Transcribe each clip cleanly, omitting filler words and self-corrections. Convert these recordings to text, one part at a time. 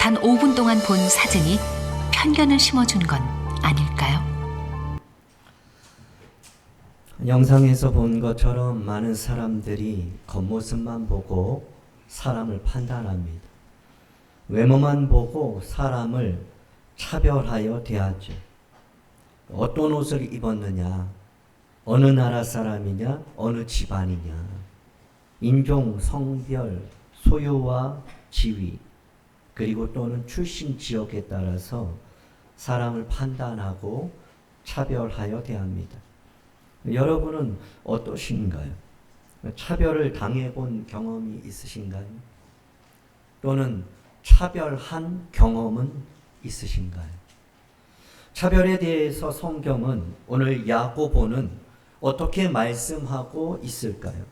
단 5분 동안 본 사진이 편견을 심어준 건 아닐까요? 영상에서 본 것처럼 많은 사람들이 겉모습만 보고 사람을 판단합니다. 외모만 보고 사람을 차별하여 대하죠. 어떤 옷을 입었느냐, 어느 나라 사람이냐, 어느 집안이냐, 인종, 성별, 소유와 지위, 그리고 또는 출신 지역에 따라서 사람을 판단하고 차별하여 대합니다. 여러분은 어떠신가요? 차별을 당해본 경험이 있으신가요? 또는 차별한 경험은 있으신가요? 차별에 대해서 성경은 오늘 야고보는 어떻게 말씀하고 있을까요?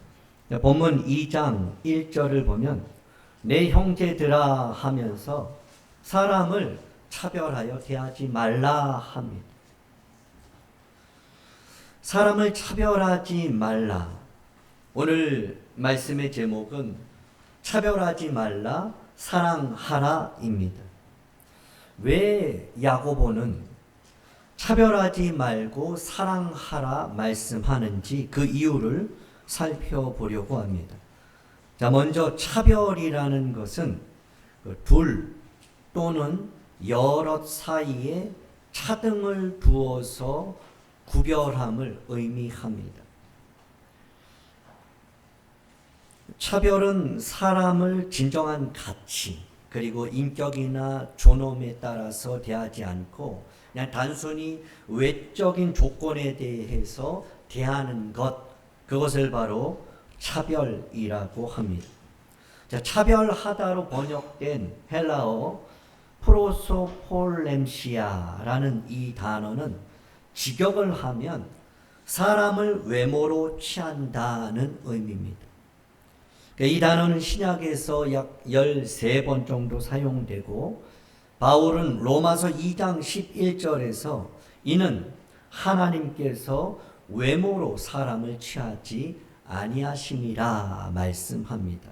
본문 2장 1절을 보면 내 형제들아 하면서 사람을 차별하여 대하지 말라 합니다. 사람을 차별하지 말라. 오늘 말씀의 제목은 차별하지 말라, 사랑하라입니다. 왜 야고보는 차별하지 말고 사랑하라 말씀하는지 그 이유를 살펴보려고 합니다. 자, 먼저 차별이라는 것은 둘 또는 여럿 사이에 차등을 두어서 구별함을 의미합니다. 차별은 사람을 진정한 가치 그리고 인격이나 존엄에 따라서 대하지 않고 그냥 단순히 외적인 조건에 대해서 대하는 것, 그것을 바로 차별이라고 합니다. 자, 차별하다로 번역된 헬라어 프로소폴렘시아라는 이 단어는 직역을 하면 사람을 외모로 취한다는 의미입니다. 이 단어는 신약에서 약 13번 정도 사용되고 바울은 로마서 2장 11절에서 이는 하나님께서 외모로 사람을 취하지 아니하심이라 말씀합니다.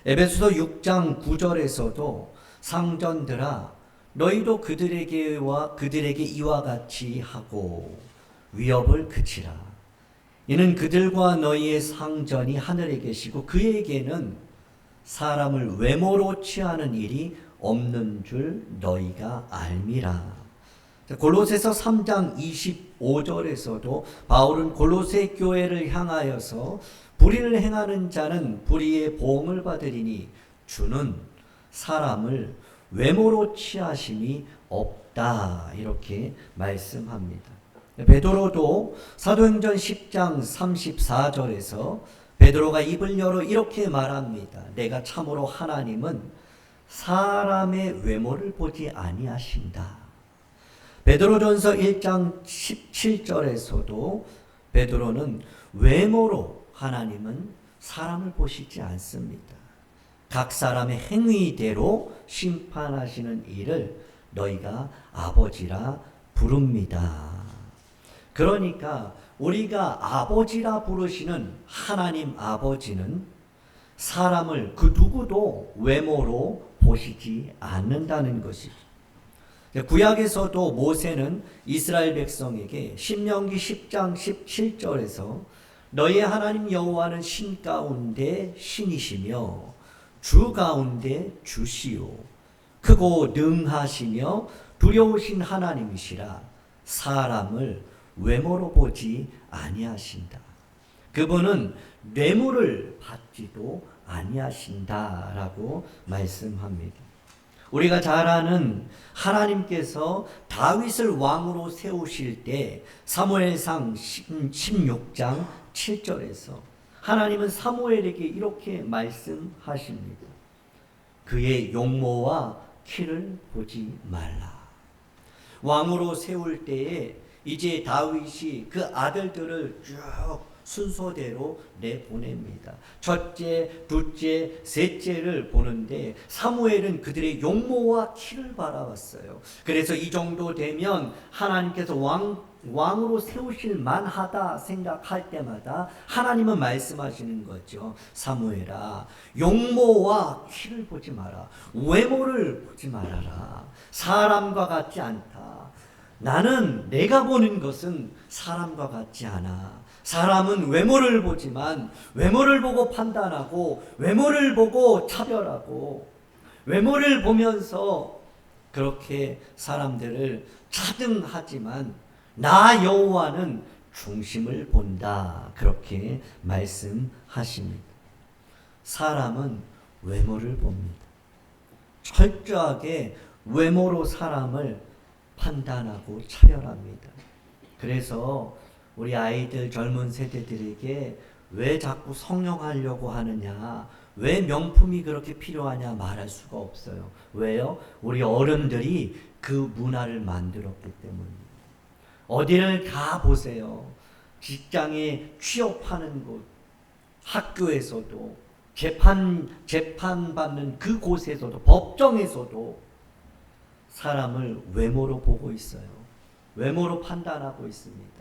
에베소서 6장 9절에서도 상전들아 너희도 그들에게 이와 같이 하고 위협을 그치라. 이는 그들과 너희의 상전이 하늘에 계시고 그에게는 사람을 외모로 취하는 일이 없는 줄 너희가 알미라. 골로새서 3장 25절에서도 바울은 골로새 교회를 향하여서 불의를 행하는 자는 불의의 보응을 받으리니 주는 사람을 외모로 취하심이 없다, 이렇게 말씀합니다. 베드로도 사도행전 10장 34절에서 베드로가 입을 열어 이렇게 말합니다. 내가 참으로 하나님은 사람의 외모를 보지 아니하신다. 베드로전서 1장 17절에서도 베드로는 외모로 하나님은 사람을 보시지 않습니다. 각 사람의 행위대로 심판하시는 이를 너희가 아버지라 부릅니다. 그러니까 우리가 아버지라 부르시는 하나님 아버지는 사람을 그 누구도 외모로 보시지 않는다는 것이죠. 구약에서도 모세는 이스라엘 백성에게 신명기 10장 17절에서 너희 하나님 여호와는 신 가운데 신이시며 주 가운데 주시오 크고 능하시며 두려우신 하나님이시라 사람을 외모로 보지 아니하신다. 그분은 뇌물을 받지도 아니하신다라고 말씀합니다. 우리가 잘 아는 하나님께서 다윗을 왕으로 세우실 때 사무엘상 16장 7절에서 하나님은 사무엘에게 이렇게 말씀하십니다. 그의 용모와 키를 보지 말라. 왕으로 세울 때에 이제 다윗이 그 아들들을 쭉 순서대로 내보냅니다. 첫째, 둘째, 셋째를 보는데 사무엘은 그들의 용모와 키를 바라봤어요. 그래서 이 정도 되면 하나님께서 왕 왕으로 세우실 만하다 생각할 때마다 하나님은 말씀하시는 거죠. 사무엘아, 용모와 키를 보지 마라. 외모를 보지 말아라. 사람과 같지 않다. 나는 내가 보는 것은 사람과 같지 않아. 사람은 외모를 보지만 외모를 보고 판단하고 외모를 보고 차별하고 외모를 보면서 그렇게 사람들을 차등하지만 나 여호와는 중심을 본다. 그렇게 말씀하십니다. 사람은 외모를 봅니다. 철저하게 외모로 사람을 판단하고 차별합니다. 그래서 우리 아이들 젊은 세대들에게 왜 자꾸 성형하려고 하느냐, 왜 명품이 그렇게 필요하냐 말할 수가 없어요. 왜요? 우리 어른들이 그 문화를 만들었기 때문입니다. 어디를 가 보세요. 직장에 취업하는 곳, 학교에서도, 재판받는 그곳에서도, 법정에서도 사람을 외모로 보고 있어요. 외모로 판단하고 있습니다.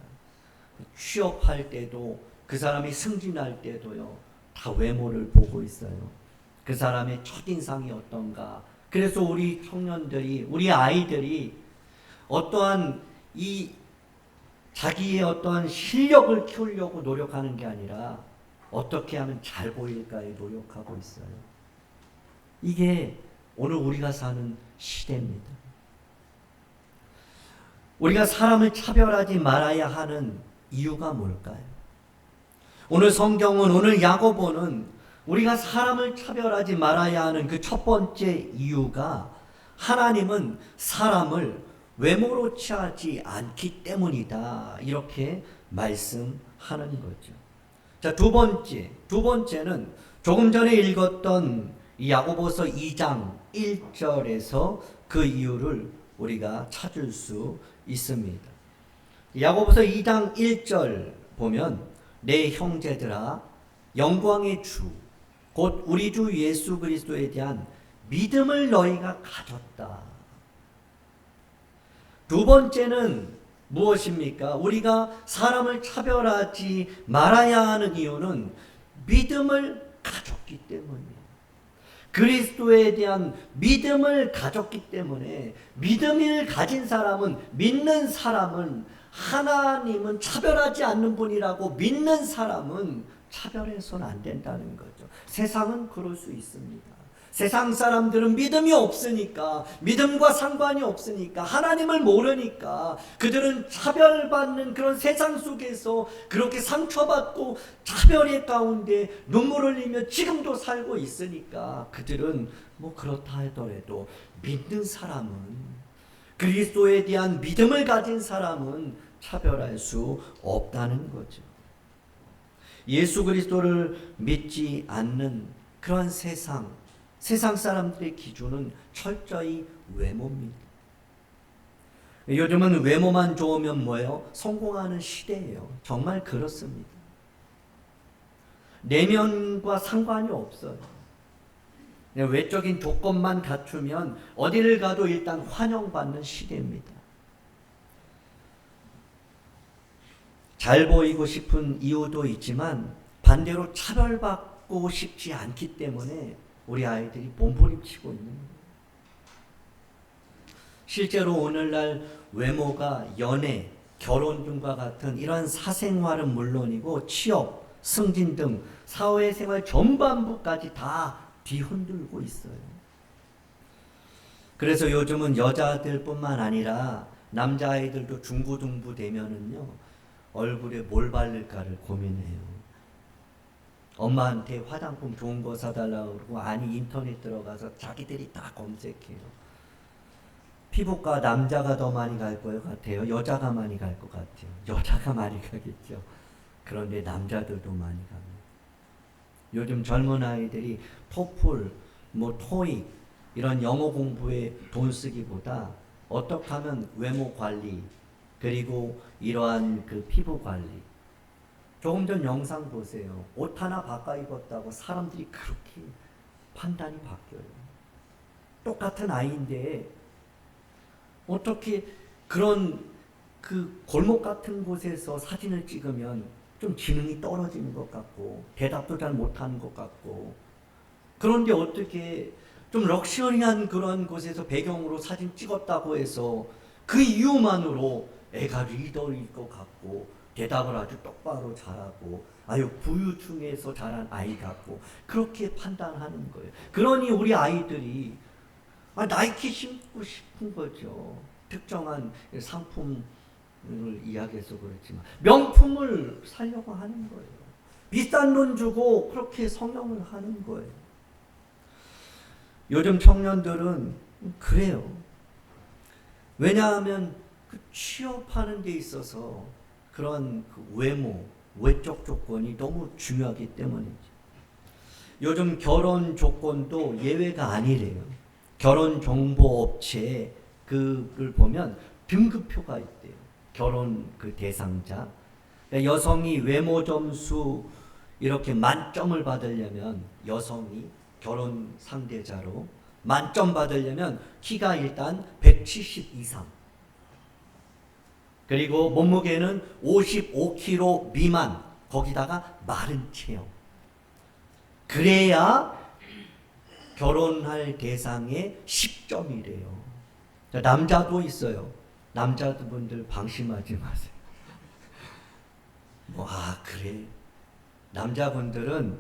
취업할 때도, 그 사람이 승진할 때도요, 다 외모를 보고 있어요. 그 사람의 첫인상이 어떤가. 그래서 우리 청년들이, 우리 아이들이 어떠한 자기의 어떠한 실력을 키우려고 노력하는 게 아니라 어떻게 하면 잘 보일까에 노력하고 있어요. 이게 오늘 우리가 사는 시대입니다. 우리가 사람을 차별하지 말아야 하는 이유가 뭘까요? 오늘 성경은, 오늘 야고보는 우리가 사람을 차별하지 말아야 하는 그 첫 번째 이유가 하나님은 사람을 외모로 취하지 않기 때문이다. 이렇게 말씀하는 거죠. 자, 두 번째는 조금 전에 읽었던 이 야고보서 2장 1절에서 그 이유를 우리가 찾을 수 있습니다. 야고보서 2장 1절 보면 내 형제들아 영광의 주 곧 우리 주 예수 그리스도에 대한 믿음을 너희가 가졌다. 두 번째는 무엇입니까? 우리가 사람을 차별하지 말아야 하는 이유는 믿음을 가졌기 때문이에요. 그리스도에 대한 믿음을 가졌기 때문에, 믿음을 가진 사람은, 믿는 사람은 하나님은 차별하지 않는 분이라고 믿는 사람은 차별해서는 안 된다는 거죠. 세상은 그럴 수 있습니다. 세상 사람들은 믿음이 없으니까, 믿음과 상관이 없으니까, 하나님을 모르니까 그들은 차별받는 그런 세상 속에서 그렇게 상처받고 차별의 가운데 눈물을 흘리며 지금도 살고 있으니까 그들은 뭐 그렇다 하더라도 믿는 사람은, 그리스도에 대한 믿음을 가진 사람은 차별할 수 없다는 거죠. 예수 그리스도를 믿지 않는 그러한 세상 사람들의 기준은 철저히 외모입니다. 요즘은 외모만 좋으면 뭐예요? 성공하는 시대예요. 정말 그렇습니다. 내면과 상관이 없어요. 외적인 조건만 갖추면 어디를 가도 일단 환영받는 시대입니다. 잘 보이고 싶은 이유도 있지만 반대로 차별받고 싶지 않기 때문에 우리 아이들이 몸부림치고 있는 거예요. 실제로 오늘날 외모가 연애, 결혼 등과 같은 이러한 사생활은 물론이고 취업, 승진 등 사회생활 전반부까지 다 뒤흔들고 있어요. 그래서 요즘은 여자들뿐만 아니라 남자아이들도 중고등부 되면은요, 얼굴에 뭘 바를까를 고민해요. 엄마한테 화장품 좋은 거 사달라고 그러고, 아니 인터넷 들어가서 자기들이 다 검색해요. 피부과 남자가 더 많이 갈 것 같아요? 여자가 많이 갈 것 같아요? 여자가 많이 가겠죠. 그런데 남자들도 많이 갑니다. 요즘 젊은 아이들이 토플, 토익 이런 영어 공부에 돈 쓰기보다 어떻게 하면 외모 관리, 그리고 이러한 그 피부 관리. 조금 전 영상 보세요. 옷 하나 바꿔 입었다고 사람들이 그렇게 판단이 바뀌어요. 똑같은 아이인데 어떻게 그런 그 골목 같은 곳에서 사진을 찍으면 좀 지능이 떨어지는 것 같고 대답도 잘 못하는 것 같고, 그런데 어떻게 좀 럭셔리한 그런 곳에서 배경으로 사진 찍었다고 해서 그 이유만으로 애가 리더일 것 같고 대답을 아주 똑바로 잘하고 아유 부유층에서 자란 아이 같고 그렇게 판단하는 거예요. 그러니 우리 아이들이 나이키 신고 싶은 거죠. 특정한 상품을 이야기해서 그렇지만 명품을 사려고 하는 거예요. 비싼 돈 주고 그렇게 성형을 하는 거예요. 요즘 청년들은 그래요. 왜냐하면 그 취업하는 데 있어서 그런 그 외모, 외적 조건이 너무 중요하기 때문이죠. 요즘 결혼 조건도 예외가 아니래요. 결혼 정보 업체에 그걸 보면 등급표가 있대요. 결혼 그 대상자. 여성이 외모 점수 이렇게 만점을 받으려면, 여성이 결혼 상대자로 만점 받으려면 키가 일단 170 이상, 그리고 몸무게는 55kg 미만, 거기다가 마른 체형. 그래야 결혼할 대상의 10점이래요. 남자도 있어요. 남자분들 방심하지 마세요. 그래. 남자분들은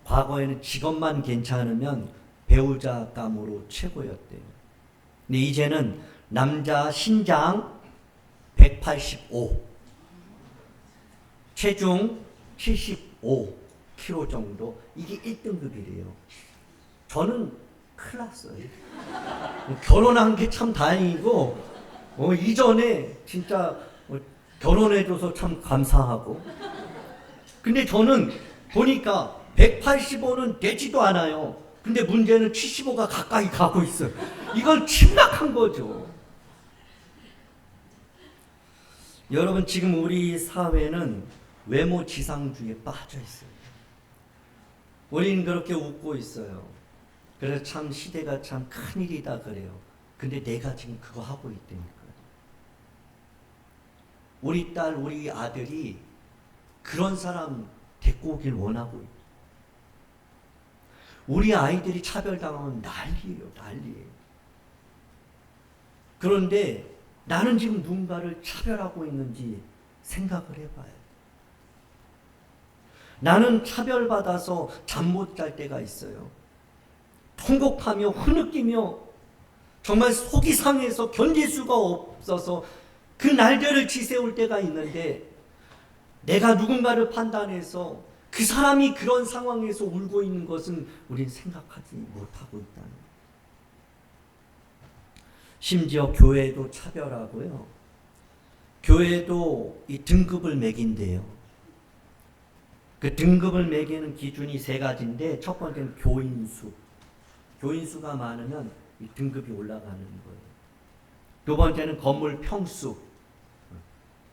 과거에는 직업만 괜찮으면 배우자감으로 최고였대요. 근데 이제는 남자 신장 185, 체중 75kg 정도, 이게 1등급이래요. 저는 큰일 났어요. 결혼한 게 참 다행이고, 이전에 진짜 결혼해줘서 참 감사하고. 근데 저는 보니까 185는 되지도 않아요. 근데 문제는 75가 가까이 가고 있어요. 이건 침략한 거죠. 여러분, 지금 우리 사회는 외모 지상주의에 빠져 있어요. 우리는 그렇게 웃고 있어요. 그래서 참 시대가 참 큰일이다 그래요. 근데 내가 지금 그거 하고 있다니까요. 우리 딸, 우리 아들이 그런 사람 데리고 오길 원하고 있어요. 우리 아이들이 차별당하면 난리예요, 난리예요. 그런데 나는 지금 누군가를 차별하고 있는지 생각을 해봐요. 나는 차별받아서 잠 못 잘 때가 있어요. 통곡하며 흐느끼며 정말 속이 상해서 견딜 수가 없어서 그 날들을 지새울 때가 있는데, 내가 누군가를 판단해서 그 사람이 그런 상황에서 울고 있는 것은 우린 생각하지 못하고 있다는 거예요. 심지어 교회도 차별하고요. 교회도 이 등급을 매긴대요. 그 등급을 매기는 기준이 세 가지인데, 첫 번째는 교인수. 교인수가 많으면 이 등급이 올라가는 거예요. 두 번째는 건물 평수.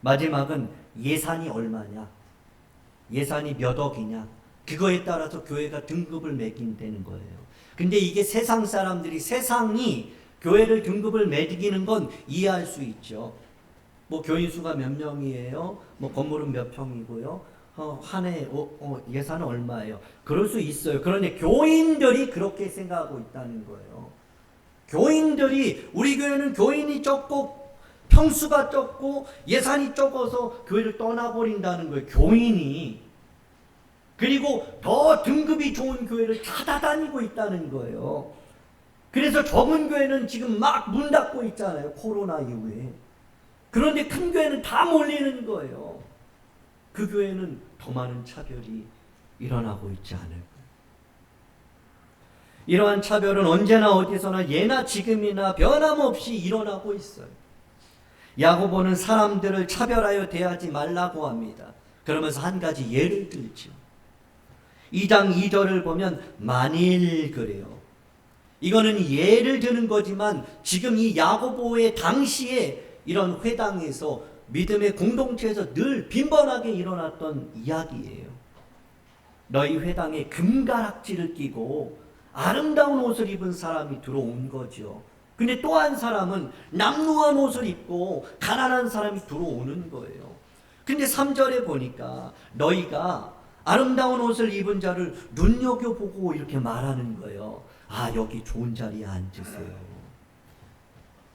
마지막은 예산이 얼마냐. 예산이 몇 억이냐. 그거에 따라서 교회가 등급을 매긴다는 거예요. 근데 이게 세상 사람들이, 세상이 교회를 등급을 매기는 건 이해할 수 있죠. 교인수가 몇 명이에요? 건물은 몇 평이고요? 한 해 예산은 얼마예요? 그럴 수 있어요. 그런데 교인들이 그렇게 생각하고 있다는 거예요. 교인들이, 우리 교회는 교인이 적고 평수가 적고 예산이 적어서 교회를 떠나버린다는 거예요. 교인이. 그리고 더 등급이 좋은 교회를 찾아다니고 있다는 거예요. 그래서 적은 교회는 지금 막 문 닫고 있잖아요. 코로나 이후에. 그런데 큰 교회는 다 몰리는 거예요. 그 교회는 더 많은 차별이 일어나고 있지 않을까. 이러한 차별은 언제나 어디서나 예나 지금이나 변함없이 일어나고 있어요. 야고보는 사람들을 차별하여 대하지 말라고 합니다. 그러면서 한 가지 예를 들죠. 2장 2절을 보면 만일 그래요. 이거는 예를 드는 거지만 지금 이 야고보의 당시에 이런 회당에서, 믿음의 공동체에서 늘 빈번하게 일어났던 이야기예요. 너희 회당에 금가락지를 끼고 아름다운 옷을 입은 사람이 들어온 거죠. 근데 또 한 사람은 남루한 옷을 입고 가난한 사람이 들어오는 거예요. 근데 3절에 보니까 너희가 아름다운 옷을 입은 자를 눈여겨보고 이렇게 말하는 거예요. 아, 여기 좋은 자리에 앉으세요.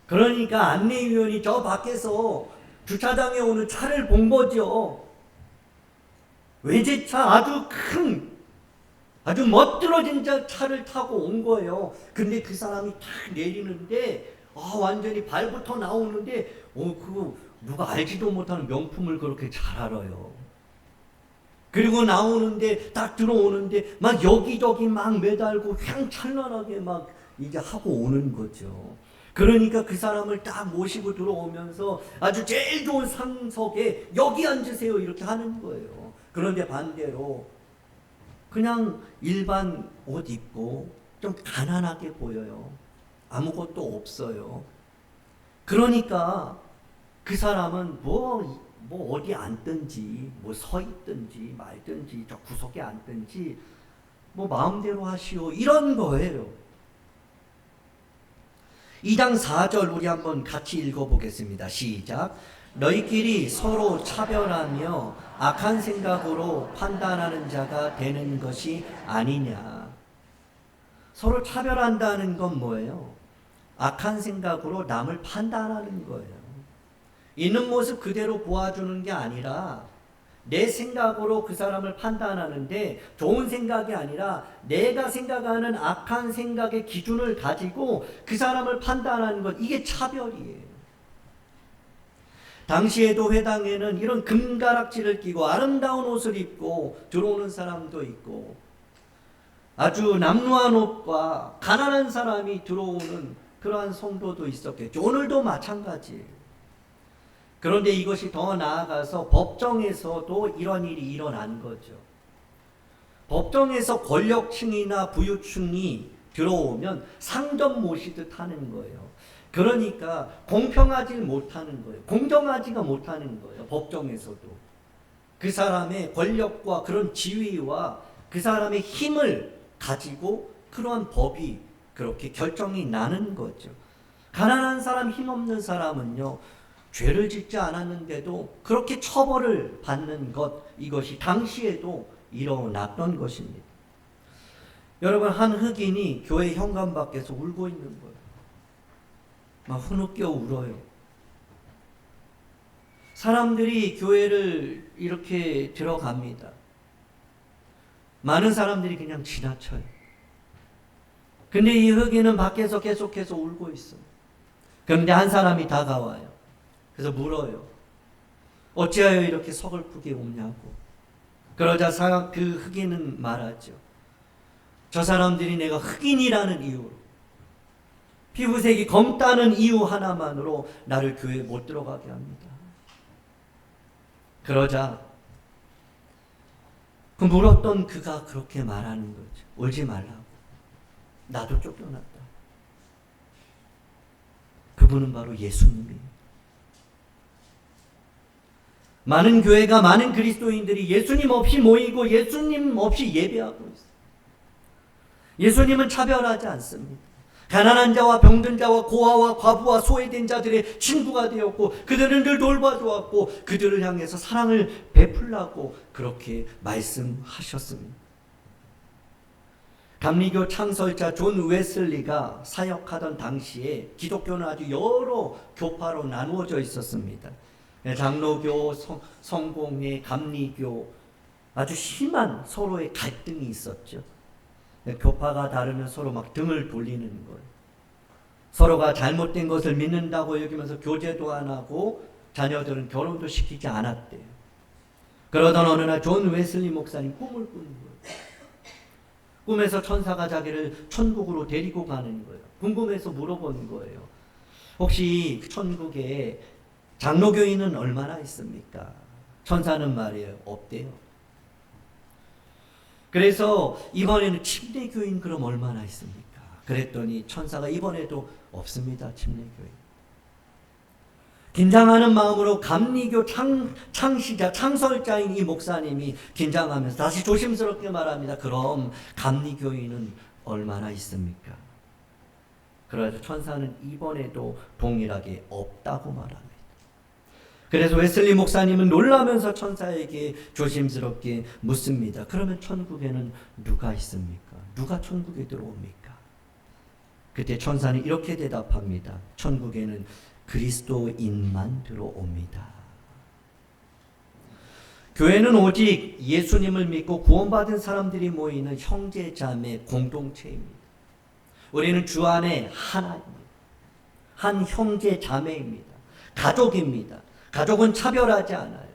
그러니까 안내위원이 저 밖에서 주차장에 오는 차를 본 거죠. 외제차 아주 큰, 아주 멋들어진 차를 타고 온 거예요. 근데 그 사람이 탁 내리는데 완전히 발부터 나오는데 그거 누가 알지도 못하는 명품을 그렇게 잘 알아요. 그리고 나오는데 딱 들어오는데 막 여기저기 막 매달고 휘황찬란하게 막 이제 하고 오는 거죠. 그러니까 그 사람을 딱 모시고 들어오면서 아주 제일 좋은 상석에 여기 앉으세요 이렇게 하는 거예요. 그런데 반대로 그냥 일반 옷 입고 좀 가난하게 보여요. 아무것도 없어요. 그러니까 그 사람은 뭐 어디 앉든지 뭐 서 있든지 말든지 저 구석에 앉든지 뭐 마음대로 하시오 이런 거예요. 2장 4절 우리 한번 같이 읽어보겠습니다. 시작. 너희끼리 서로 차별하며 악한 생각으로 판단하는 자가 되는 것이 아니냐. 서로 차별한다는 건 뭐예요? 악한 생각으로 남을 판단하는 거예요. 있는 모습 그대로 보아주는 게 아니라 내 생각으로 그 사람을 판단하는데 좋은 생각이 아니라 내가 생각하는 악한 생각의 기준을 가지고 그 사람을 판단하는 것, 이게 차별이에요. 당시에도 회당에는 이런 금가락지를 끼고 아름다운 옷을 입고 들어오는 사람도 있고 아주 남루한 옷과 가난한 사람이 들어오는 그러한 성도도 있었겠죠. 오늘도 마찬가지예요. 그런데 이것이 더 나아가서 법정에서도 이런 일이 일어난 거죠. 법정에서 권력층이나 부유층이 들어오면 상점 모시듯 하는 거예요. 그러니까 공평하지 못하는 거예요. 공정하지가 못하는 거예요. 법정에서도. 그 사람의 권력과 그런 지위와 그 사람의 힘을 가지고 그러한 법이 그렇게 결정이 나는 거죠. 가난한 사람, 힘없는 사람은요, 죄를 짓지 않았는데도 그렇게 처벌을 받는 것, 이것이 당시에도 일어났던 것입니다. 여러분, 한 흑인이 교회 현관 밖에서 울고 있는 거예요. 막 흐느껴 울어요. 사람들이 교회를 이렇게 들어갑니다. 많은 사람들이 그냥 지나쳐요. 근데 이 흑인은 밖에서 계속해서 울고 있어요. 그런데 한 사람이 다가와요. 그래서 물어요. 어찌하여 이렇게 서글프게 웃냐고. 그러자 그 흑인은 말하죠. 저 사람들이 내가 흑인이라는 이유로, 피부색이 검다는 이유 하나만으로 나를 교회에 못 들어가게 합니다. 그러자 그 물었던 그가 그렇게 말하는 거죠. 울지 말라고. 나도 쫓겨났다. 그분은 바로 예수님이에요. 많은 교회가, 많은 그리스도인들이 예수님 없이 모이고 예수님 없이 예배하고 있어요. 예수님은 차별하지 않습니다. 가난한 자와 병든 자와 고아와 과부와 소외된 자들의 친구가 되었고 그들을 늘 돌봐주었고 그들을 향해서 사랑을 베풀라고 그렇게 말씀하셨습니다. 감리교 창설자 존 웨슬리가 사역하던 당시에 기독교는 아주 여러 교파로 나누어져 있었습니다. 장로교, 성공회, 감리교, 아주 심한 서로의 갈등이 있었죠. 교파가 다르면 서로 막 등을 돌리는 거예요. 서로가 잘못된 것을 믿는다고 여기면서 교제도 안 하고 자녀들은 결혼도 시키지 않았대요. 그러던 어느 날 존 웨슬리 목사님 꿈을 꾸는 거예요. 꿈에서 천사가 자기를 천국으로 데리고 가는 거예요. 궁금해서 물어보는 거예요. 혹시 천국에 장로교인은 얼마나 있습니까? 천사는 말이에요. 없대요. 그래서 이번에는 침례교인 그럼 얼마나 있습니까? 그랬더니 천사가 이번에도 없습니다. 침례교인. 긴장하는 마음으로 감리교 창시자, 창설자인 이 목사님이 긴장하면서 다시 조심스럽게 말합니다. 그럼 감리교인은 얼마나 있습니까? 그래서 천사는 이번에도 동일하게 없다고 말합니다. 그래서 웨슬리 목사님은 놀라면서 천사에게 조심스럽게 묻습니다. 그러면 천국에는 누가 있습니까? 누가 천국에 들어옵니까? 그때 천사는 이렇게 대답합니다. 천국에는 그리스도인만 들어옵니다. 교회는 오직 예수님을 믿고 구원받은 사람들이 모이는 형제자매 공동체입니다. 우리는 주 안에 하나입니다. 한 형제자매입니다. 가족입니다. 가족은 차별하지 않아요.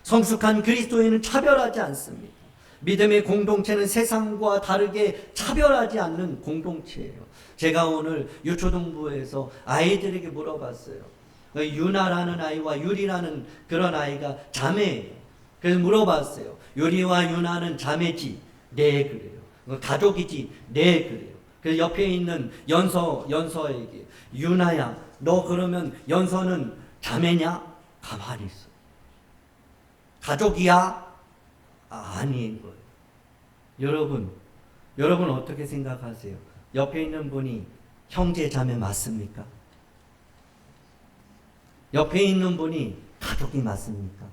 성숙한 그리스도인은 차별하지 않습니다. 믿음의 공동체는 세상과 다르게 차별하지 않는 공동체예요. 제가 오늘 유초등부에서 아이들에게 물어봤어요. 유나라는 아이와 유리라는 그런 아이가 자매예요. 그래서 물어봤어요. 유리와 유나는 자매지? 네, 그래요. 가족이지? 네, 그래요. 그래서 옆에 있는 연서에게 유나야, 너 그러면 연서는 자매냐? 가만히 있어. 가족이야? 아닌 거예요. 여러분 어떻게 생각하세요? 옆에 있는 분이 형제 자매 맞습니까? 옆에 있는 분이 가족이 맞습니까?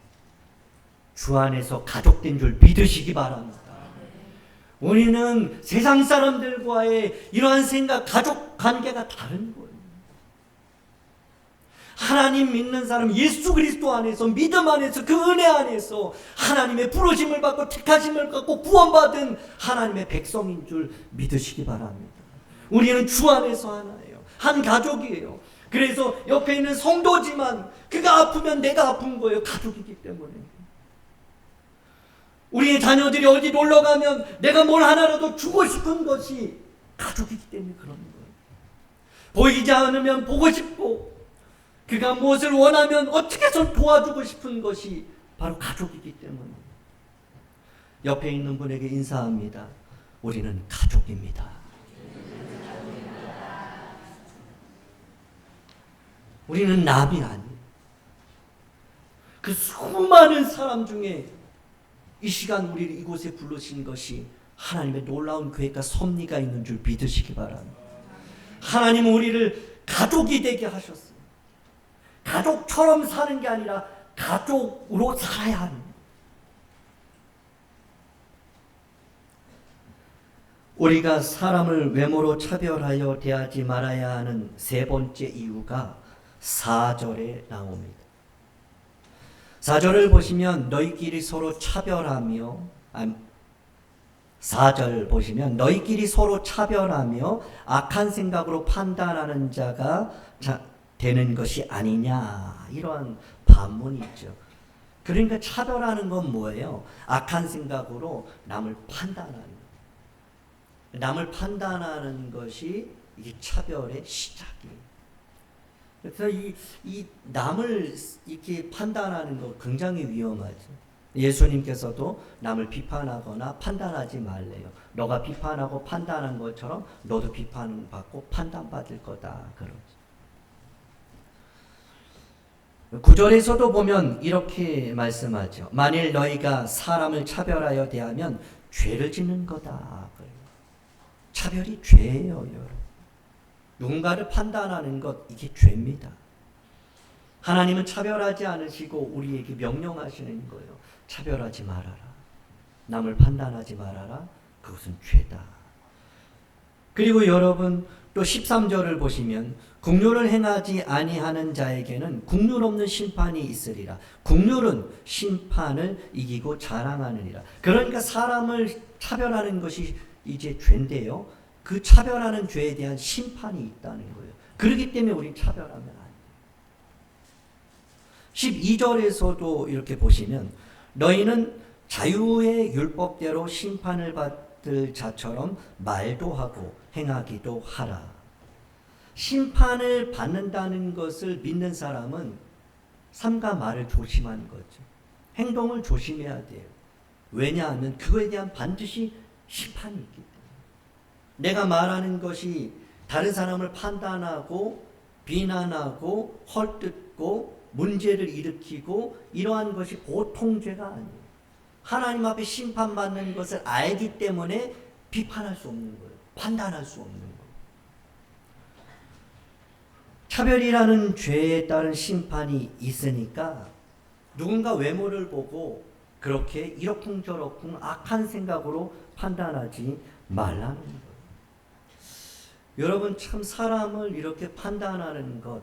주 안에서 가족된 줄 믿으시기 바랍니다. 우리는 세상 사람들과의 이러한 생각, 가족 관계가 다른 거예요. 하나님 믿는 사람, 예수 그리스도 안에서, 믿음 안에서, 그 은혜 안에서 하나님의 부르심을 받고 택하심을 받고 구원받은 하나님의 백성인 줄 믿으시기 바랍니다. 우리는 주 안에서 하나예요. 한 가족이에요. 그래서 옆에 있는 성도지만 그가 아프면 내가 아픈 거예요. 가족이기 때문에. 우리의 자녀들이 어디 놀러 가면 내가 뭘 하나라도 주고 싶은 것이 가족이기 때문에 그런 거예요. 보이지 않으면 보고 싶고, 그가 무엇을 원하면 어떻게 해서 도와주고 싶은 것이 바로 가족이기 때문에. 옆에 있는 분에게 인사합니다. 우리는 가족입니다. 우리는 남이 아니에요. 그 수많은 사람 중에 이 시간 우리를 이곳에 부르신 것이 하나님의 놀라운 계획과 섭리가 있는 줄 믿으시기 바랍니다. 하나님은 우리를 가족이 되게 하셨어요. 가족처럼 사는 게 아니라 가족으로 살아야 합니다. 우리가 사람을 외모로 차별하여 대하지 말아야 하는 세 번째 이유가 4절에 나옵니다. 4절을 보시면 너희끼리 서로 차별하며 4절 보시면 너희끼리 서로 차별하며 악한 생각으로 판단하는 자가 되는 것이 아니냐, 이러한 반문이 있죠. 그러니까 차별하는 건 뭐예요? 악한 생각으로 남을 판단하는 거예요. 남을 판단하는 것이 이게 차별의 시작이에요. 그래서 이 남을 이렇게 판단하는 거 굉장히 위험하죠. 예수님께서도 남을 비판하거나 판단하지 말래요. 너가 비판하고 판단한 것처럼 너도 비판받고 판단받을 거다, 그러죠. 9절에서도 보면 이렇게 말씀하죠. 만일 너희가 사람을 차별하여 대하면 죄를 짓는 거다, 그래요. 차별이 죄예요, 여러분. 누군가를 판단하는 것, 이게 죄입니다. 하나님은 차별하지 않으시고 우리에게 명령하시는 거예요. 차별하지 말아라. 남을 판단하지 말아라. 그것은 죄다. 그리고 여러분 또 13절을 보시면 국률을 행하지 아니하는 자에게는 국률 없는 심판이 있으리라. 국률은 심판을 이기고 자랑하느니라. 그러니까 사람을 차별하는 것이 이제 죄인데요. 그 차별하는 죄에 대한 심판이 있다는 거예요. 그렇기 때문에 우리 차별하면 안 돼요. 12절에서도 이렇게 보시면 너희는 자유의 율법대로 심판을 받을 자처럼 말도 하고 행하기도 하라. 심판을 받는다는 것을 믿는 사람은 삶과 말을 조심하는 거죠. 행동을 조심해야 돼요. 왜냐하면 그거에 대한 반드시 심판이 있기 때문에. 내가 말하는 것이 다른 사람을 판단하고 비난하고 헐뜯고 문제를 일으키고 이러한 것이 보통 죄가 아니에요. 하나님 앞에 심판받는 것을 알기 때문에 비판할 수 없는 거예요. 판단할 수 없는 거예요. 차별이라는 죄에 따른 심판이 있으니까 누군가 외모를 보고 그렇게 이러쿵저러쿵 악한 생각으로 판단하지 말라는 거예요. 여러분, 참 사람을 이렇게 판단하는 것,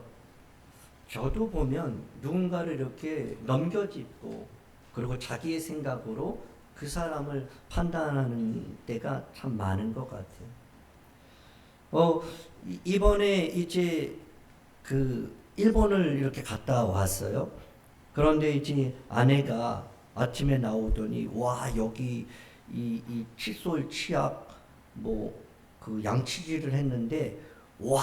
저도 보면 누군가를 이렇게 넘겨짚고 그리고 자기의 생각으로 그 사람을 판단하는 때가 참 많은 것 같아요. 이번에 이제 그 일본을 이렇게 갔다 왔어요. 그런데 이제 아내가 아침에 나오더니 와 여기 이 칫솔 치약 뭐 그 양치질을 했는데 와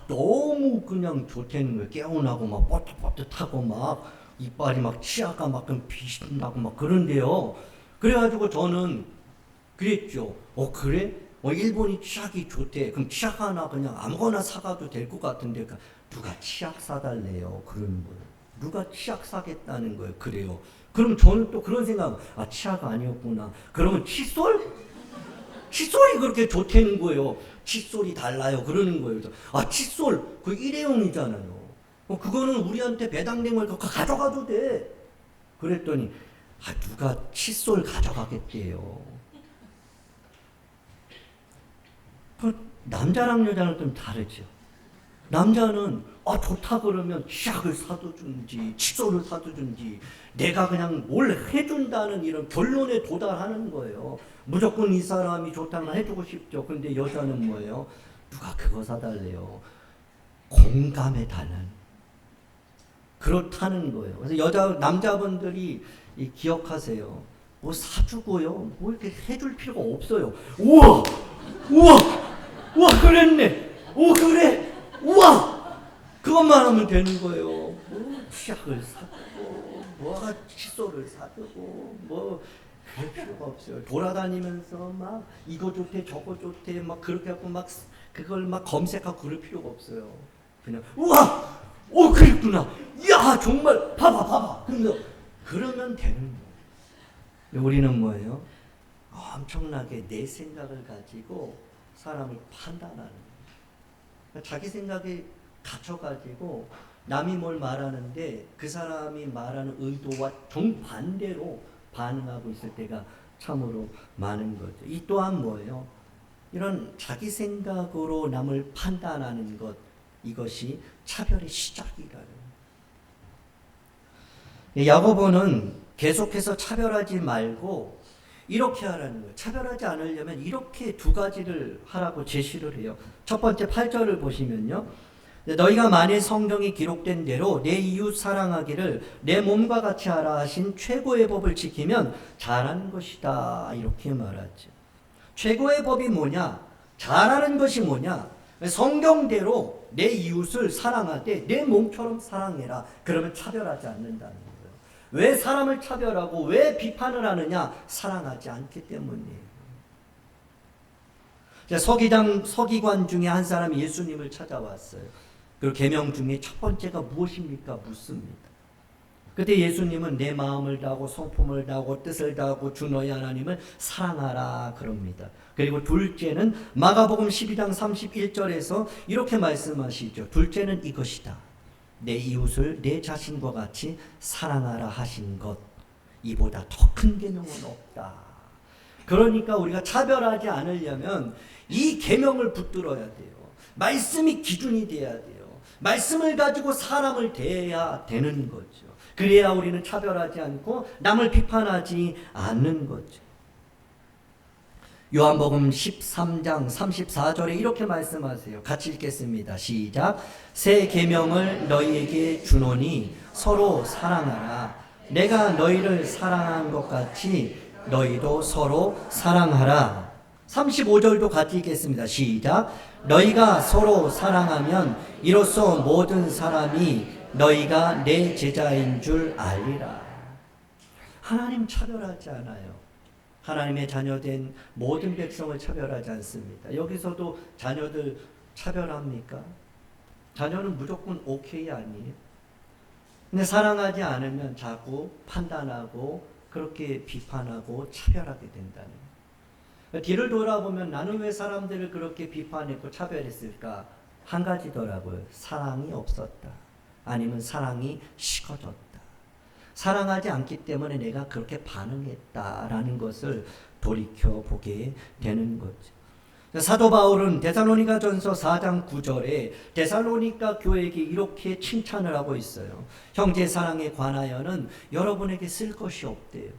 너무 그냥 좋다는 거예요. 개운하고 막 뻣뻣하고 막 이빨이 막 치아가 막 빛이 나고 막 그런데요. 그래가지고 저는 그랬죠. 그래? 일본이 치약이 좋대. 그럼 치약 하나 그냥 아무거나 사가도 될 것 같은데 누가 치약 사달래요? 그러는 거예요. 누가 치약 사겠다는 거예요. 그래요. 그럼 저는 또 그런 생각, 치약 아니었구나. 그러면 칫솔? 칫솔이 그렇게 좋다는 거예요. 칫솔이 달라요. 그러는 거예요. 칫솔, 그 일회용이잖아요. 그거는 우리한테 배당된 걸 가져가도 돼. 그랬더니, 누가 칫솔 가져가겠대요. 남자랑 여자는 좀 다르죠. 남자는 좋다 그러면 치약을 사도 주는지 칫솔을 사도 주는지 내가 그냥 뭘 해준다는 이런 결론에 도달하는 거예요. 무조건 이 사람이 좋다면 해주고 싶죠. 근데 여자는 뭐예요? 누가 그거 사달래요. 공감해달라는 그렇다는 거예요. 그래서 남자분들이 기억하세요. 뭐 사주고요. 뭐 이렇게 해줄 필요가 없어요. 우와! 우와! 우와! 그랬네! 오, 그래! 우와! 그것만 하면 되는 거예요. 뭐 치약을 사주고, 뭐 칫솔을 사주고, 뭐 그럴 필요가 없어요. 돌아다니면서 막 이거 좋대, 저거 좋대, 막 그렇게 하고 막 그걸 막 검색하고 그럴 필요가 없어요. 그냥 우와! 오, 그랬구나. 이야, 정말 봐봐. 그러면 되는 거예요. 우리는 뭐예요? 엄청나게 내 생각을 가지고 사람을 판단하는 거예요. 자기 생각에 갇혀가지고 남이 뭘 말하는데 그 사람이 말하는 의도와 정반대로 반응하고 있을 때가 참으로 많은 거죠. 이 또한 뭐예요? 이런 자기 생각으로 남을 판단하는 것, 이것이 차별의 시작이라는. 야고보는 계속해서 차별하지 말고 이렇게 하라는 거예요. 차별하지 않으려면 이렇게 두 가지를 하라고 제시를 해요. 첫 번째 8절을 보시면요. 너희가 만일 성경이 기록된 대로 내 이웃 사랑하기를 내 몸과 같이 하라 하신 최고의 법을 지키면 잘하는 것이다. 이렇게 말하죠. 최고의 법이 뭐냐? 잘하는 것이 뭐냐? 성경대로 내 이웃을 사랑하되 내 몸처럼 사랑해라. 그러면 차별하지 않는다는 거예요. 왜 사람을 차별하고 왜 비판을 하느냐? 사랑하지 않기 때문이에요. 서기관 중에 한 사람이 예수님을 찾아왔어요. 그리고 계명 중에 첫 번째가 무엇입니까? 묻습니다. 그때 예수님은 내 마음을 다하고 성품을 다하고 뜻을 다하고 주 너희 하나님을 사랑하라 그럽니다. 그리고 둘째는 마가복음 12장 31절에서 이렇게 말씀하시죠. 둘째는 이것이다. 내 이웃을 내 자신과 같이 사랑하라 하신 것, 이보다 더 큰 계명은 없다. 그러니까 우리가 차별하지 않으려면 이 계명을 붙들어야 돼요. 말씀이 기준이 돼야 돼요. 말씀을 가지고 사람을 대해야 되는 거죠. 그래야 우리는 차별하지 않고 남을 비판하지 않는 거죠. 요한복음 13장 34절에 이렇게 말씀하세요. 같이 읽겠습니다. 시작. 새 계명을 너희에게 주노니 서로 사랑하라. 내가 너희를 사랑한 것 같이 너희도 서로 사랑하라. 35절도 같이 읽겠습니다. 시작. 너희가 서로 사랑하면 이로써 모든 사람이 너희가 내 제자인 줄 알리라. 하나님 차별하지 않아요. 하나님의 자녀된 모든 백성을 차별하지 않습니다. 여기서도 자녀들 차별합니까? 자녀는 무조건 오케이 아니에요. 근데 사랑하지 않으면 자꾸 판단하고 그렇게 비판하고 차별하게 된다는 거예요. 뒤를 돌아보면 나는 왜 사람들을 그렇게 비판했고 차별했을까? 한 가지더라고요. 사랑이 없었다. 아니면 사랑이 식어졌다. 사랑하지 않기 때문에 내가 그렇게 반응했다라는 것을 돌이켜보게 되는 거죠. 사도 바울은 데살로니가전서 4장 9절에 데살로니가 교회에게 이렇게 칭찬을 하고 있어요. 형제 사랑에 관하여는 여러분에게 쓸 것이 없대요.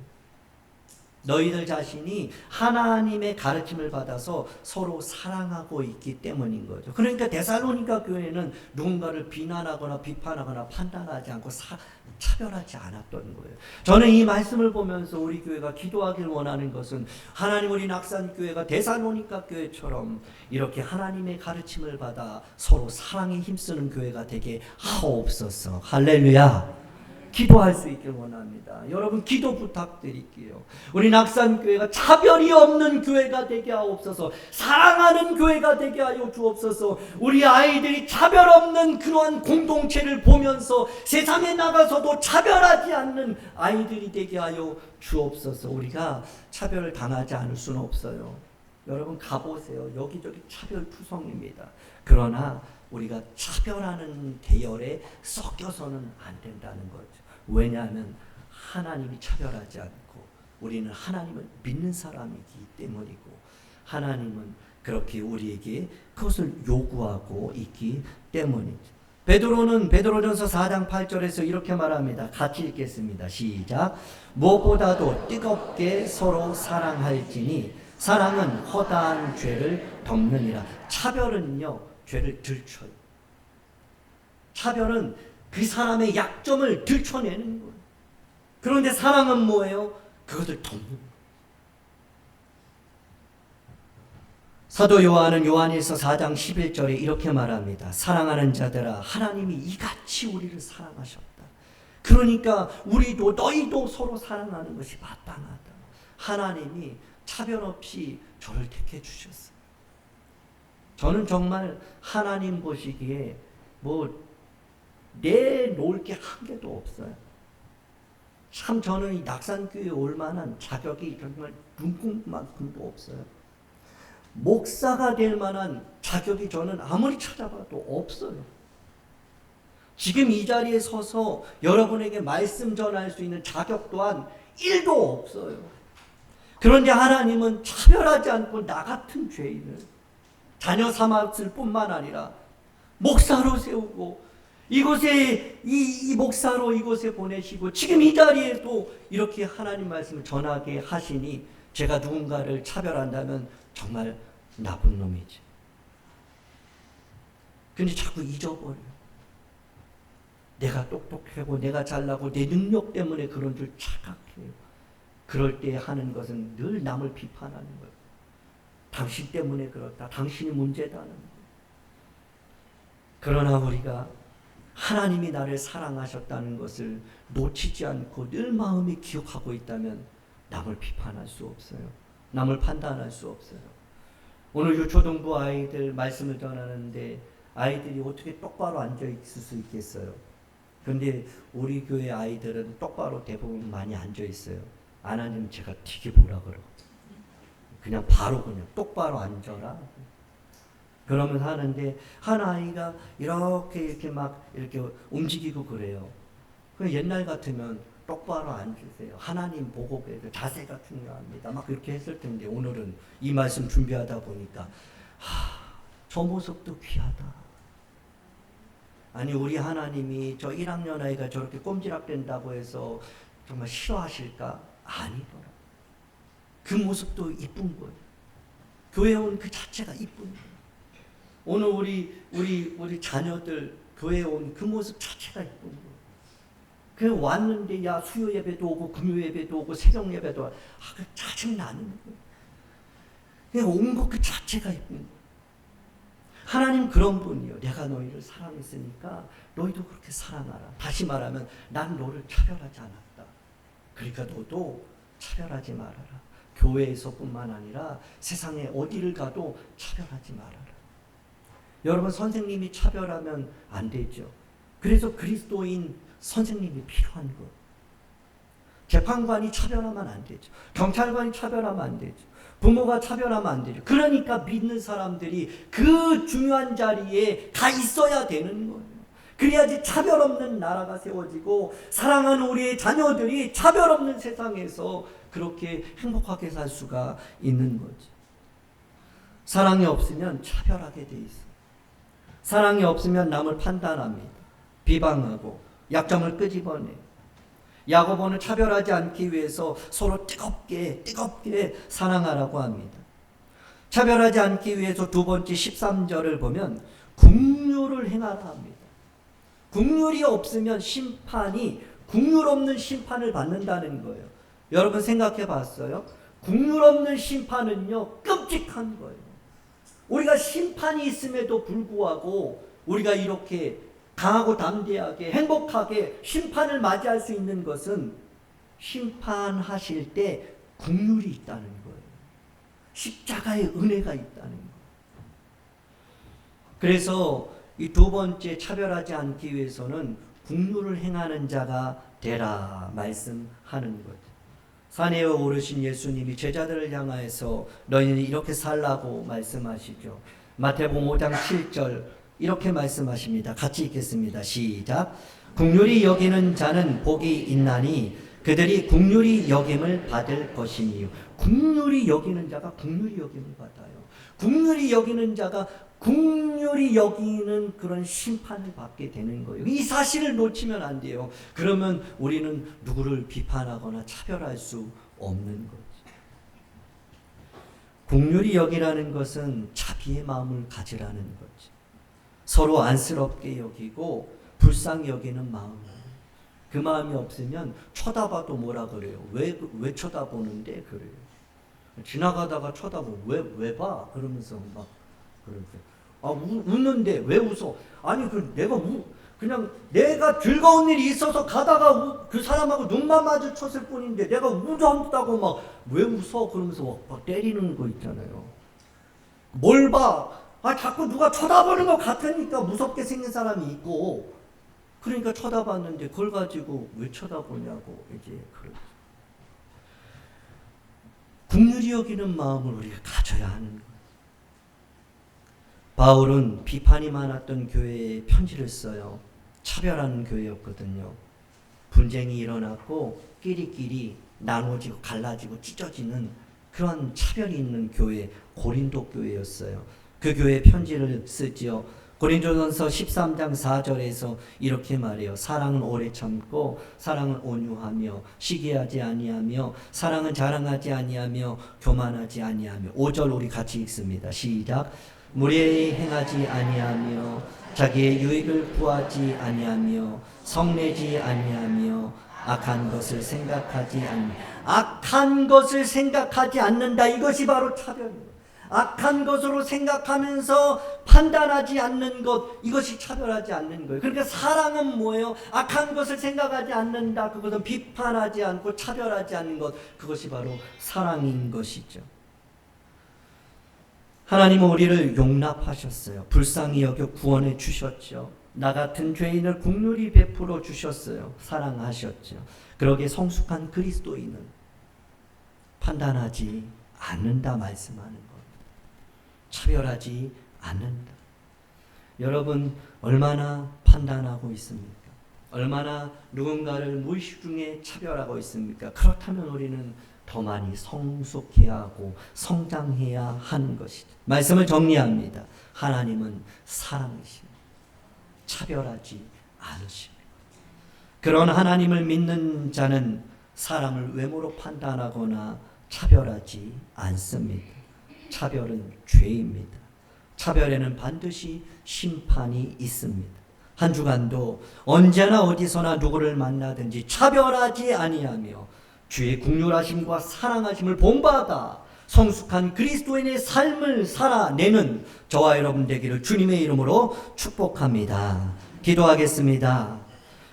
너희들 자신이 하나님의 가르침을 받아서 서로 사랑하고 있기 때문인 거죠. 그러니까 데살로니가 교회는 누군가를 비난하거나 비판하거나 판단하지 않고 차별하지 않았던 거예요. 저는 이 말씀을 보면서 우리 교회가 기도하길 원하는 것은 하나님 우리 낙산교회가 데살로니가 교회처럼 이렇게 하나님의 가르침을 받아 서로 사랑에 힘쓰는 교회가 되게 하옵소서. 할렐루야. 기도할 수 있길 원합니다. 여러분 기도 부탁드릴게요. 우리 낙산교회가 차별이 없는 교회가 되게 하옵소서. 사랑하는 교회가 되게 하여 주옵소서. 우리 아이들이 차별 없는 그러한 공동체를 보면서 세상에 나가서도 차별하지 않는 아이들이 되게 하여 주옵소서. 우리가 차별을 당하지 않을 수는 없어요. 여러분 가보세요. 여기저기 차별투성입니다. 그러나 우리가 차별하는 대열에 섞여서는 안 된다는 거죠. 왜냐하면 하나님이 차별하지 않고 우리는 하나님을 믿는 사람이기 때문이고 하나님은 그렇게 우리에게 그것을 요구하고 있기 때문이죠. 베드로는 베드로전서 4장 8절에서 이렇게 말합니다. 같이 읽겠습니다. 시작. 무엇보다도 뜨겁게 서로 사랑할지니 사랑은 허다한 죄를 덮느니라. 차별은요 죄를 들춰요. 차별은 그 사람의 약점을 들춰내는 거예요. 그런데 사랑은 뭐예요? 그것을 덮는 거예요. 사도 요한은 요한일서 4장 11절에 이렇게 말합니다. 사랑하는 자들아 하나님이 이같이 우리를 사랑하셨다. 그러니까 우리도 너희도 서로 사랑하는 것이 마땅하다. 하나님이 차별 없이 저를 택해 주셨어요. 저는 정말 하나님 보시기에 내놓을 게 한 개도 없어요. 참 저는 이 낙산교회에 올 만한 자격이 정말 눈꼽만큼도 없어요. 목사가 될 만한 자격이 저는 아무리 찾아봐도 없어요. 지금 이 자리에 서서 여러분에게 말씀 전할 수 있는 자격 또한 1도 없어요. 그런데 하나님은 차별하지 않고 나 같은 죄인을 자녀 삼았을 뿐만 아니라 목사로 세우고 이곳에 이 목사로 이곳에 보내시고 지금 이 자리에도 이렇게 하나님 말씀을 전하게 하시니 제가 누군가를 차별한다면 정말 나쁜 놈이지. 근데 자꾸 잊어버려요. 내가 똑똑하고 내가 잘나고 내 능력 때문에 그런 줄 착각해요. 그럴 때 하는 것은 늘 남을 비판하는 거예요. 당신 때문에 그렇다. 당신이 문제다는 거예요. 그러나 우리가 하나님이 나를 사랑하셨다는 것을 놓치지 않고 늘 마음에 기억하고 있다면 남을 비판할 수 없어요. 남을 판단할 수 없어요. 오늘 유초등부 아이들 말씀을 전하는데 아이들이 어떻게 똑바로 앉아 있을 수 있겠어요? 그런데 우리 교회 아이들은 똑바로 대부분 많이 앉아 있어요. 안 앉으면 제가 되게 뭐라 그러고 그냥 바로 그냥 똑바로 앉아라. 그러면 하는데 한 아이가 이렇게 막 이렇게 움직이고 그래요. 그 옛날 같으면 똑바로 앉으세요. 하나님 보고 그래서 자세가 중요합니다. 막 그렇게 했을 텐데 오늘은 이 말씀 준비하다 보니까 저 모습도 귀하다. 아니 우리 하나님이 저 1학년 아이가 저렇게 꼼지락된다고 해서 정말 싫어하실까? 아니더라. 그 모습도 이쁜 거예요. 교회 온 그 자체가 이쁜 거예요. 오늘 우리 자녀들 교회 온 그 모습 자체가 이쁜 거예요. 그 왔는데 야 수요 예배도 오고 금요 예배도 오고 새벽 예배도 오고 그 짜증 나는 거예요. 그냥 온 것 그 자체가 이쁜 거예요. 하나님 그런 분이요. 내가 너희를 사랑했으니까 너희도 그렇게 사랑하라. 다시 말하면 난 너를 차별하지 않았다. 그러니까 너도 차별하지 말아라. 교회에서뿐만 아니라 세상에 어디를 가도 차별하지 말아라. 여러분 선생님이 차별하면 안 되죠. 그래서 그리스도인 선생님이 필요한 거. 재판관이 차별하면 안 되죠. 경찰관이 차별하면 안 되죠. 부모가 차별하면 안 되죠. 그러니까 믿는 사람들이 그 중요한 자리에 가 있어야 되는 거예요. 그래야지 차별 없는 나라가 세워지고 사랑하는 우리의 자녀들이 차별 없는 세상에서 그렇게 행복하게 살 수가 있는 거죠. 사랑이 없으면 차별하게 돼 있어요. 사랑이 없으면 남을 판단합니다. 비방하고 약점을 끄집어내요. 야고보는 차별하지 않기 위해서 서로 뜨겁게 사랑하라고 합니다. 차별하지 않기 위해서 두 번째 13절을 보면 긍휼을 행하라 합니다. 긍휼이 없으면 긍휼 없는 심판을 받는다는 거예요. 여러분 생각해 봤어요? 긍휼 없는 심판은요, 끔찍한 거예요. 우리가 심판이 있음에도 불구하고 우리가 이렇게 강하고 담대하게 행복하게 심판을 맞이할 수 있는 것은 심판하실 때 긍휼이 있다는 거예요. 십자가의 은혜가 있다는 거예요. 그래서 이 두 번째 차별하지 않기 위해서는 긍휼을 행하는 자가 되라 말씀하는 거죠. 산에 오르신 예수님이 제자들을 향하여서 너희는 이렇게 살라고 말씀하시죠. 마태복음 5장 7절 이렇게 말씀하십니다. 같이 읽겠습니다. 시작. 긍휼히 여기는 자는 복이 있나니 그들이 긍휼히 여김을 받을 것이니요. 긍휼히 여기는 자가 긍휼히 여김을 받아요. 긍휼히 여기는 자가 긍휼히 여기는 그런 심판을 받게 되는 거예요. 이 사실을 놓치면 안 돼요. 그러면 우리는 누구를 비판하거나 차별할 수 없는 거죠. 긍휼히 여기라는 것은 자비의 마음을 가지라는 거죠. 서로 안쓰럽게 여기고 불쌍히 여기는 마음. 그 마음이 없으면 쳐다봐도 뭐라 그래요? 왜 쳐다보는데 그래요? 지나가다가 쳐다보고 왜 봐? 그러면서 막 그러죠. 웃는데 왜 웃어? 아니 그냥 내가 즐거운 일이 있어서 가다가 그 사람하고 눈만 마주쳤을 뿐인데 내가 웃었다고 막 왜 웃어? 그러면서 막 때리는 거 있잖아요. 뭘 봐? 자꾸 누가 쳐다보는 것 같으니까 무섭게 생긴 사람이 있고, 그러니까 쳐다봤는데 그걸 가지고 왜 쳐다보냐고 이제 그러죠. 긍휼히 여기는 마음을 우리가 가져야 하는 거예요. 바울은 비판이 많았던 교회에 편지를 써요. 차별하는 교회였거든요. 분쟁이 일어났고 끼리끼리 나눠지고 갈라지고 찢어지는 그런 차별이 있는 교회, 고린도 교회였어요. 그 교회에 편지를 쓰지요. 고린도전서 13장 4절에서 이렇게 말해요. 사랑은 오래 참고 사랑은 온유하며 시기하지 아니하며 사랑은 자랑하지 아니하며 교만하지 아니하며. 5절 우리 같이 읽습니다. 시작. 무례히 행하지 아니하며 자기의 유익을 구하지 아니하며 성내지 아니하며 악한 것을 생각하지 않는다. 이것이 바로 차별입니다. 악한 것으로 생각하면서 판단하지 않는 것, 이것이 차별하지 않는 거예요. 그러니까 사랑은 뭐예요? 악한 것을 생각하지 않는다. 그것은 비판하지 않고 차별하지 않는 것, 그것이 바로 사랑인 것이죠. 하나님은 우리를 용납하셨어요. 불쌍히 여겨 구원해 주셨죠. 나 같은 죄인을 긍휼히 베풀어 주셨어요. 사랑하셨죠. 그러기에 성숙한 그리스도인은 판단하지 않는다 말씀하는 거예요. 차별하지 않는다. 여러분 얼마나 판단하고 있습니까? 얼마나 누군가를 무의식 중에 차별하고 있습니까? 그렇다면 우리는 더 많이 성숙해야 하고 성장해야 하는 것이죠. 말씀을 정리합니다. 하나님은 사랑이십니다. 차별하지 않으십니다. 그런 하나님을 믿는 자는 사람을 외모로 판단하거나 차별하지 않습니다. 차별은 죄입니다. 차별에는 반드시 심판이 있습니다. 한 주간도 언제나 어디서나 누구를 만나든지 차별하지 아니하며 주의 긍휼하심과 사랑하심을 본받아 성숙한 그리스도인의 삶을 살아내는 저와 여러분 되기를 주님의 이름으로 축복합니다. 기도하겠습니다.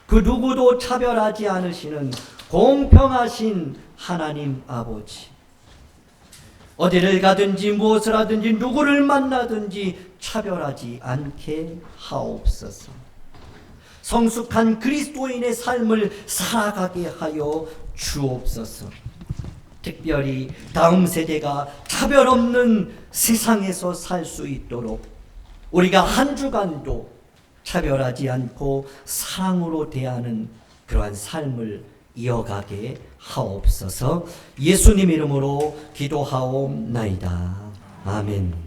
그 누구도 차별하지 않으시는 공평하신 하나님 아버지, 어디를 가든지 무엇을 하든지 누구를 만나든지 차별하지 않게 하옵소서. 성숙한 그리스도인의 삶을 살아가게 하여 주옵소서. 특별히 다음 세대가 차별 없는 세상에서 살 수 있도록 우리가 한 주간도 차별하지 않고 사랑으로 대하는 그러한 삶을 이어가게 하옵소서. 예수님 이름으로 기도하옵나이다. 아멘.